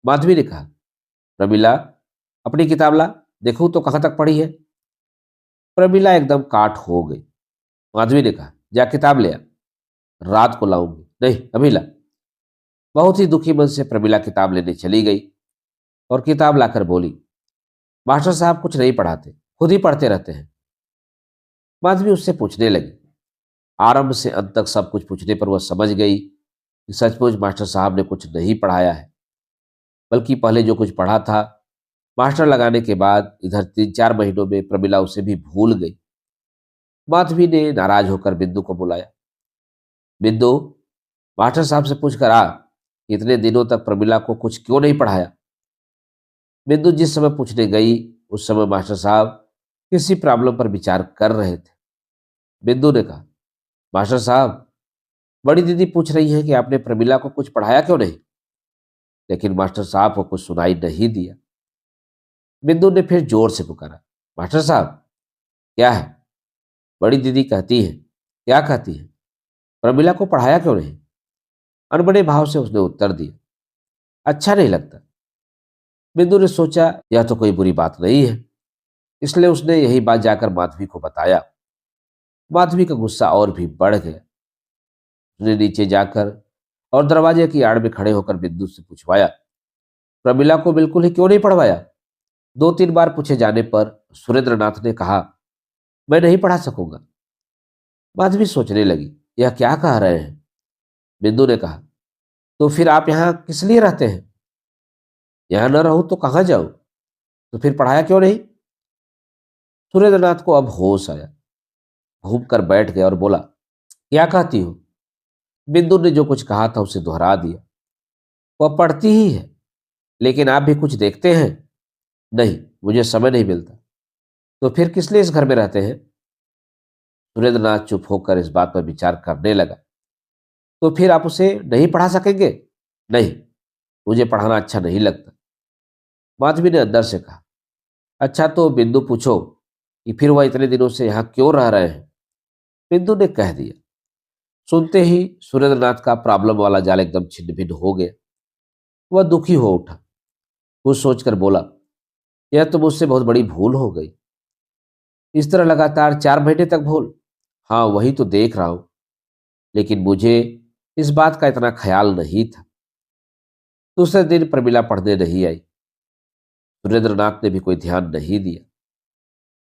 माधवी ने कहा, प्रमिला अपनी किताब ला, देखूं तो कहां तक पढ़ी है। प्रमिला एकदम काठ हो गई। माधवी ने कहा, जा किताब ले आ, रात को लाऊंगी। नहीं, अभी ला। बहुत ही दुखी मन से प्रमिला किताब लेने चली गई और किताब लाकर बोली, मास्टर साहब कुछ नहीं पढ़ाते, खुद ही पढ़ते रहते हैं। माधवी उससे पूछने लगी। आरंभ से अंत तक सब कुछ पूछने पर वह समझ गई कि सचमुच मास्टर साहब ने कुछ नहीं पढ़ाया है, बल्कि पहले जो कुछ पढ़ा था मास्टर लगाने के बाद इधर 3-4 महीनों में प्रमिला उसे भी भूल गई। माधवी ने नाराज होकर बिंदु को बुलाया। बिंदु, मास्टर साहब से पूछकर आ, इतने दिनों तक प्रमिला को कुछ क्यों नहीं पढ़ाया। बिंदु जिस समय पूछने गई उस समय मास्टर साहब किसी प्रॉब्लम पर विचार कर रहे थे। बिंदु ने कहा, मास्टर साहब, बड़ी दीदी पूछ रही है कि आपने प्रमिला को कुछ पढ़ाया क्यों नहीं। लेकिन मास्टर साहब को कुछ सुनाई नहीं दिया। बिंदु ने फिर जोर से पुकारा, मास्टर साहब। क्या है? बड़ी दीदी कहती है। क्या कहती है? प्रमिला को पढ़ाया क्यों नहीं। अनबड़े भाव से उसने उत्तर दिया, अच्छा नहीं लगता। बिंदु ने सोचा यह तो कोई बुरी बात नहीं है, इसलिए उसने यही बात जाकर माधवी को बताया। माधवी का गुस्सा और भी बढ़ गया। उसने नीचे जाकर और दरवाजे की आड़ में खड़े होकर बिंदु से पूछवाया, प्रमिला को बिल्कुल ही क्यों नहीं पढ़वाया। 2-3 बार पूछे जाने पर सुरेंद्रनाथ ने कहा, मैं नहीं पढ़ा सकूंगा। माधवी सोचने लगी, यह क्या कह रहे हैं। बिंदु ने कहा, तो फिर आप यहाँ किस लिए रहते हैं? यहाँ न रहूं तो कहाँ जाऊं? तो फिर पढ़ाया क्यों नहीं? सुरेंद्रनाथ को अब होश आया, घूम कर बैठ गया और बोला, क्या कहती हो। बिंदु ने जो कुछ कहा था उसे दोहरा दिया। वह पढ़ती ही है, लेकिन आप भी कुछ देखते हैं। नहीं, मुझे समय नहीं मिलता। तो फिर किस लिए इस घर में रहते हैं? सुरेंद्रनाथ चुप होकर इस बात पर विचार करने लगा। तो फिर आप उसे नहीं पढ़ा सकेंगे? नहीं, मुझे पढ़ाना अच्छा नहीं लगता। माधवी ने अंदर से कहा, अच्छा तो बिंदु पूछो कि फिर वह इतने दिनों से यहाँ क्यों रह रहे हैं। बिंदु ने कह दिया। सुनते ही सुरेंद्रनाथ का प्रॉब्लम वाला जाल एकदम छिन्न भिन्न हो गया। वह दुखी हो उठा। कुछ सोचकर बोला, यह तो मुझसे बहुत बड़ी भूल हो गई। इस तरह लगातार 4 महीने तक भूल। हाँ, वही तो देख रहा हूं, लेकिन मुझे इस बात का इतना ख्याल नहीं था। दूसरे दिन प्रमिला पढ़ने नहीं आई। सुरेंद्रनाथ ने भी कोई ध्यान नहीं दिया।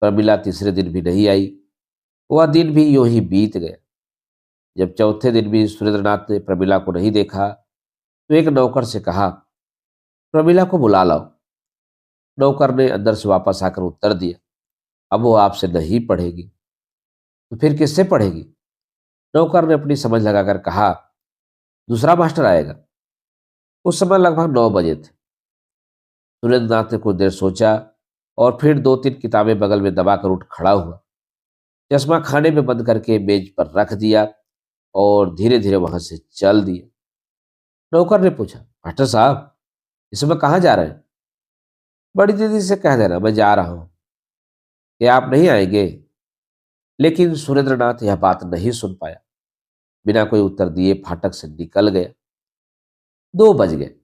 प्रमिला तीसरे दिन भी नहीं आई। वह दिन भी यूं ही बीत गया। जब चौथे दिन भी सुरेंद्रनाथ ने प्रमिला को नहीं देखा तो एक नौकर से कहा, प्रमिला को बुला लाओ। नौकर ने अंदर से वापस आकर उत्तर दिया, अब वो आपसे नहीं पढ़ेगी। तो फिर किससे पढ़ेगी? नौकर ने अपनी समझ लगाकर कहा, दूसरा मास्टर आएगा। उस समय लगभग 9 बजे थे। सुरेंद्रनाथ ने कुछ देर सोचा और फिर 2-3 किताबें बगल में दबाकर उठ खड़ा हुआ। चश्मा खाने में बंद करके मेज पर रख दिया और धीरे धीरे वहां से चल दिया। नौकर ने पूछा, मास्टर साहब, इस समय कहाँ जा रहे हैं? बड़ी दीदी से कह देना मैं जा रहा हूं, कि आप नहीं आएंगे। लेकिन सुरेंद्रनाथ यह बात नहीं सुन पाया। बिना कोई उत्तर दिए फाटक से निकल गया। 2 बज गए,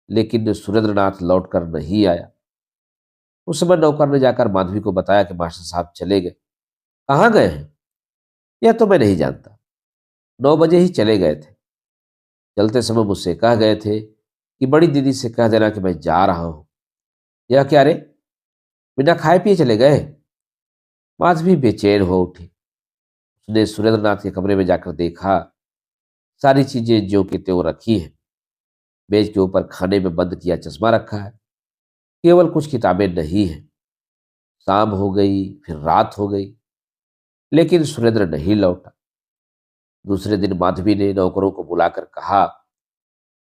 लेकिन सुरेंद्रनाथ लौटकर नहीं आया। उस समय नौकर ने जाकर माधवी को बताया कि मास्टर साहब चले गए। कहाँ गए हैं? यह तो मैं नहीं जानता। 9 बजे ही चले गए थे। चलते समय मुझसे कह गए थे कि बड़ी दीदी से कह देना कि मैं जा रहा हूं। यह क्या रे? बिना खाए पिए चले गए? माधवी बेचैन हो उठी। उसने सुरेंद्रनाथ के कमरे में जाकर देखा, सारी चीजें ज्यों की त्यों रखी हैं। मेज के ऊपर खाने में बंद किया चश्मा रखा है, केवल कुछ किताबें नहीं है। शाम हो गई, फिर रात हो गई, लेकिन सुरेंद्र नहीं लौटा। दूसरे दिन माधवी ने नौकरों को बुलाकर कहा,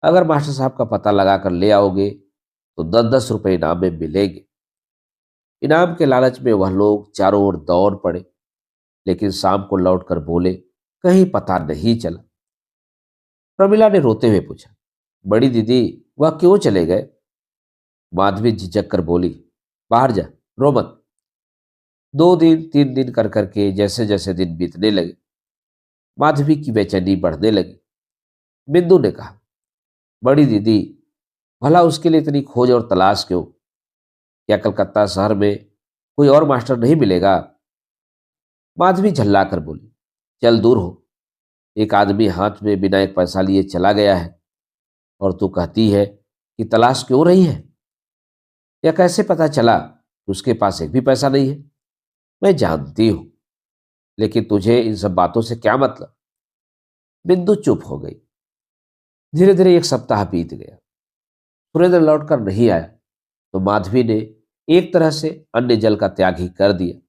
अगर मास्टर साहब का पता लगाकर ले आओगे तो 10-10 रुपए इनाम में मिलेंगे। इनाम के लालच में वह लोग चारों ओर दौड़ पड़े, लेकिन शाम को लौटकर बोले, कहीं पता नहीं चला। प्रमिला ने रोते हुए पूछा, बड़ी दीदी वह क्यों चले गए? माधवी झिझक कर बोली, बाहर जा, रो मत। 2 दिन 3 दिन कर करके जैसे जैसे दिन बीतने लगे, माधवी की बेचैनी बढ़ने लगी। बिंदु ने कहा, बड़ी दीदी भला उसके लिए इतनी खोज और तलाश क्यों? क्या कलकत्ता शहर में कोई और मास्टर नहीं मिलेगा? माधवी झल्ला कर बोली, चल दूर हो। एक आदमी हाथ में बिना एक पैसा लिए चला गया है, और तू कहती है कि तलाश क्यों रही है? या कैसे पता चला कि उसके पास एक भी पैसा नहीं है? मैं जानती हूं, लेकिन तुझे इन सब बातों से क्या मतलब? बिंदु चुप हो गई। धीरे धीरे एक सप्ताह बीत गया। सुरेंद्र लौटकर नहीं आया तो माधवी ने एक तरह से अन्न जल का त्याग ही कर दिया।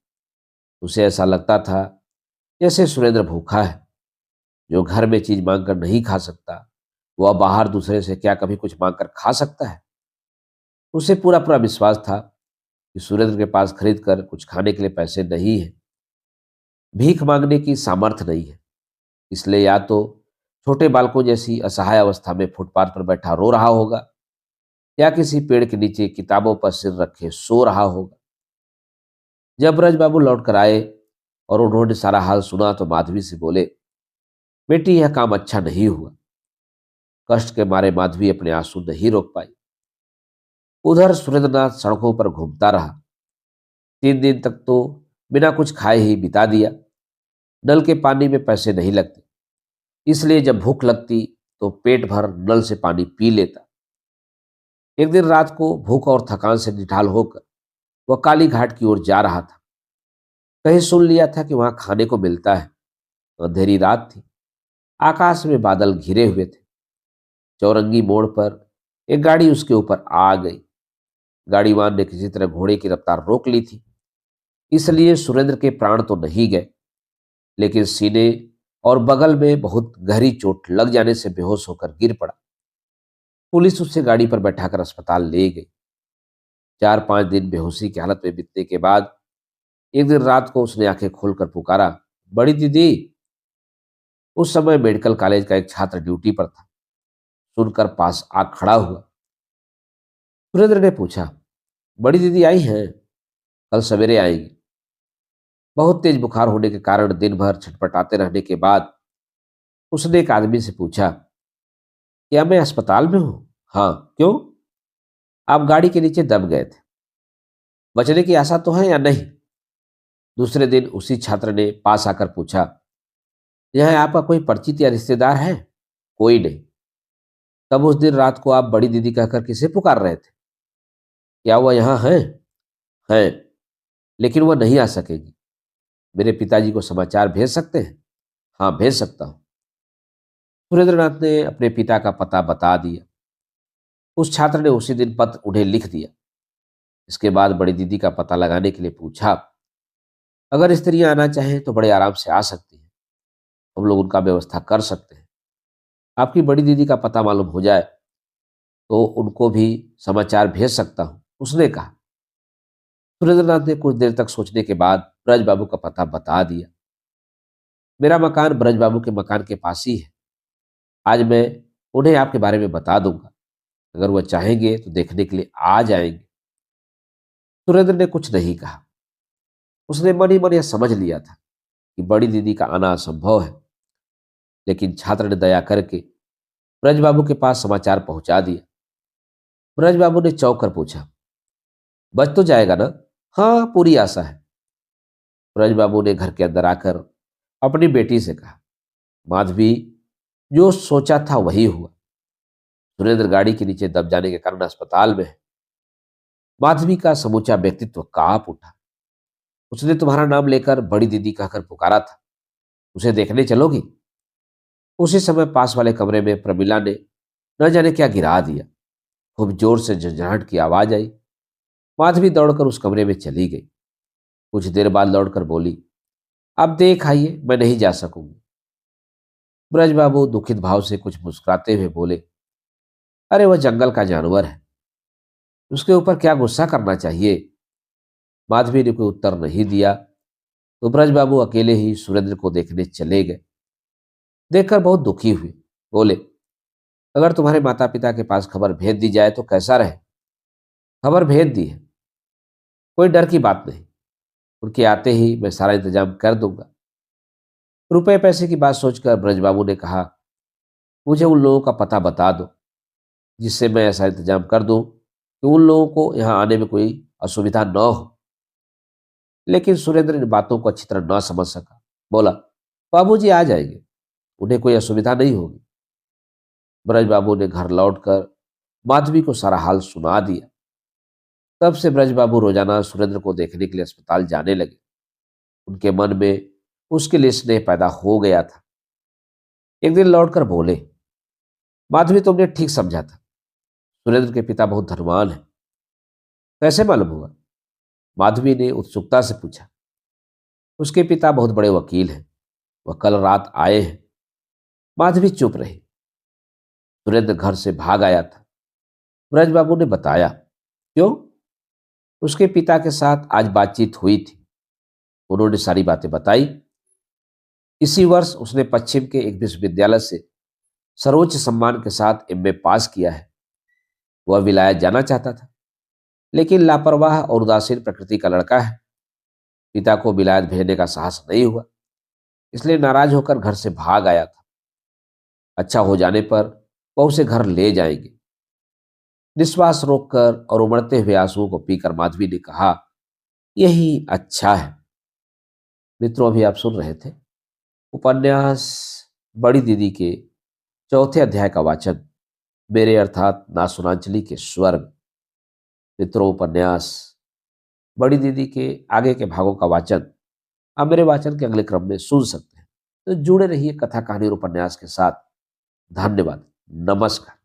उसे ऐसा लगता था जैसे सुरेंद्र भूखा है। जो घर में चीज मांगकर नहीं खा सकता, वह बाहर दूसरे से क्या कभी कुछ मांगकर खा सकता है? उसे पूरा पूरा विश्वास था कि सुरेंद्र के पास खरीद कर कुछ खाने के लिए पैसे नहीं है, भीख मांगने की सामर्थ्य नहीं है। इसलिए या तो छोटे बालकों जैसी असहाय अवस्था में फुटपाथ पर बैठा रो रहा होगा, या किसी पेड़ के नीचे किताबों पर सिर रखे सो रहा होगा। जब ब्रज बाबू लौट कर आए और उन्होंने सारा हाल सुना तो माधवी से बोले, बेटी यह काम अच्छा नहीं हुआ। कष्ट के मारे माधवी अपने आंसू नहीं रोक पाई। उधर सुरेंद्रनाथ सड़कों पर घूमता रहा। 3 दिन तक तो बिना कुछ खाए ही बिता दिया। नल के पानी में पैसे नहीं लगते, इसलिए जब भूख लगती तो पेट भर नल से पानी पी लेता। एक दिन रात को भूख और थकान से निढाल होकर वह काली घाट की ओर जा रहा था। कहीं सुन लिया था कि वहां खाने को मिलता है। अंधेरी रात थी, आकाश में बादल घिरे हुए थे। चौरंगी मोड़ पर एक गाड़ी उसके ऊपर आ गई। गाड़ीवान ने किसी तरह घोड़े की रफ्तार रोक ली थी, इसलिए सुरेंद्र के प्राण तो नहीं गए, लेकिन सीने और बगल में बहुत गहरी चोट लग जाने से बेहोश होकर गिर पड़ा। पुलिस उसे गाड़ी पर बैठाकर अस्पताल ले गई। 4-5 दिन बेहोशी की हालत में बीतने के बाद एक दिन रात को उसने आंखें खोलकर पुकारा, बड़ी दीदी। उस समय मेडिकल कॉलेज का एक छात्र ड्यूटी पर था। सुनकर पास आ खड़ा हुआ। सुरेंद्र ने पूछा, बड़ी दीदी आई हैं? कल सवेरे आएंगी। बहुत तेज बुखार होने के कारण दिन भर छटपटाते रहने के बाद उसने एक आदमी से पूछा, क्या मैं अस्पताल में हूं? हाँ, क्यों? आप गाड़ी के नीचे दब गए थे। बचने की आशा तो है या नहीं? दूसरे दिन उसी छात्र ने पास आकर पूछा, यह आपका कोई परिचित या रिश्तेदार है? कोई नहीं। तब उस दिन रात को आप बड़ी दीदी कहकर किसे पुकार रहे थे? क्या वह यहाँ है? लेकिन वह नहीं आ सकेगी। मेरे पिताजी को समाचार भेज सकते हैं? हाँ, भेज सकता हूँ। सुरेंद्रनाथ ने अपने पिता का पता बता दिया। उस छात्र ने उसी दिन पत्र उन्हें लिख दिया। इसके बाद बड़ी दीदी का पता लगाने के लिए पूछा। अगर स्त्रियां आना चाहें तो बड़े आराम से आ सकती हैं, हम लोग उनका व्यवस्था कर सकते हैं। आपकी बड़ी दीदी का पता मालूम हो जाए तो उनको भी समाचार भेज सकता हूं, उसने कहा। सुरेंद्रनाथ ने कुछ देर तक सोचने के बाद ब्रजबाबू का पता बता दिया। मेरा मकान ब्रजबाबू के मकान के पास ही है। आज मैं उन्हें आपके बारे में बता दूंगा। अगर वह चाहेंगे तो देखने के लिए आ जाएंगे। सुरेंद्र ने कुछ नहीं कहा। उसने मन ही मन यह समझ लिया था कि बड़ी दीदी का आना असंभव है, लेकिन छात्र ने दया करके ब्रजबाबू के पास समाचार पहुंचा दिया। ब्रजबाबू ने चौंक कर पूछा, बच तो जाएगा ना? हाँ, पूरी आशा है। ब्रजबाबू ने घर के अंदर आकर अपनी बेटी से कहा, माधवी, जो सोचा था वही हुआ। सुरेंद्र गाड़ी के नीचे दब जाने के कारण अस्पताल में है। माधवी का समूचा व्यक्तित्व कांप उठा। उसने तुम्हारा नाम लेकर बड़ी दीदी कहकर पुकारा था, उसे देखने चलोगी? उसी समय पास वाले कमरे में प्रमिला ने न जाने क्या गिरा दिया। खूब जोर से झंझनाहट की आवाज आई। माधवी दौड़कर उस कमरे में चली गई। कुछ देर बाद लौटकर बोली, आप देख आइए, मैं नहीं जा सकूंगी। ब्रजबाबू दुखित भाव से कुछ मुस्कुराते हुए बोले, अरे वह जंगल का जानवर है, उसके ऊपर क्या गुस्सा करना चाहिए। माधवी ने कोई उत्तर नहीं दिया तो ब्रजबाबू अकेले ही सुरेंद्र को देखने चले गए। देखकर बहुत दुखी हुए। बोले, अगर तुम्हारे माता पिता के पास खबर भेज दी जाए तो कैसा रहे? खबर भेज दी है, कोई डर की बात नहीं। उनके आते ही मैं सारा इंतजाम कर दूंगा। रुपए पैसे की बात सोचकर ब्रजबाबू ने कहा, मुझे उन लोगों का पता बता दो जिससे मैं ऐसा इंतजाम कर दूं कि उन लोगों को यहाँ आने में कोई असुविधा न हो। लेकिन सुरेंद्र इन बातों को अच्छी तरह न समझ सका। बोला, बाबूजी आ जाएंगे, उन्हें कोई असुविधा नहीं होगी। ब्रजबाबू ने घर लौटकर माधवी को सारा हाल सुना दिया। तब से ब्रजबाबू रोजाना सुरेंद्र को देखने के लिए अस्पताल जाने लगे। उनके मन में उसके लिए स्नेह पैदा हो गया था। एक दिन लौटकर बोले, माधवी तुमने ठीक समझा था, सुरेंद्र के पिता बहुत धनवान है। कैसे मालूम हुआ? माधवी ने उत्सुकता से पूछा। उसके पिता बहुत बड़े वकील हैं, वह कल रात आए हैं। माधवी चुप रही। सुरेंद्र घर से भाग आया था। ब्रजबाबू ने बताया, क्यों? उसके पिता के साथ आज बातचीत हुई थी, उन्होंने सारी बातें बताई। इसी वर्ष उसने पश्चिम के एक विश्वविद्यालय से सर्वोच्च सम्मान के साथ एमए पास किया है। वह विलायत जाना चाहता था, लेकिन लापरवाह और उदासीन प्रकृति का लड़का है। पिता को विलायत भेजने का साहस नहीं हुआ, इसलिए नाराज होकर घर से भाग आया था। अच्छा हो जाने पर वह उसे घर ले जाएंगे। निश्वास रोककर और उमड़ते हुए आंसुओं को पीकर माधवी ने कहा, यही अच्छा है। मित्रों, अभी आप सुन रहे थे उपन्यास बड़ी दीदी के चौथे अध्याय का वाचन मेरे अर्थात नासुनांचली के स्वर में। मित्रों, उपन्यास बड़ी दीदी के आगे के भागों का वाचन आप मेरे वाचन के अगले क्रम में सुन सकते हैं। तो जुड़े रहिए कथा कहानी और उपन्यास के साथ। धन्यवाद। नमस्कार।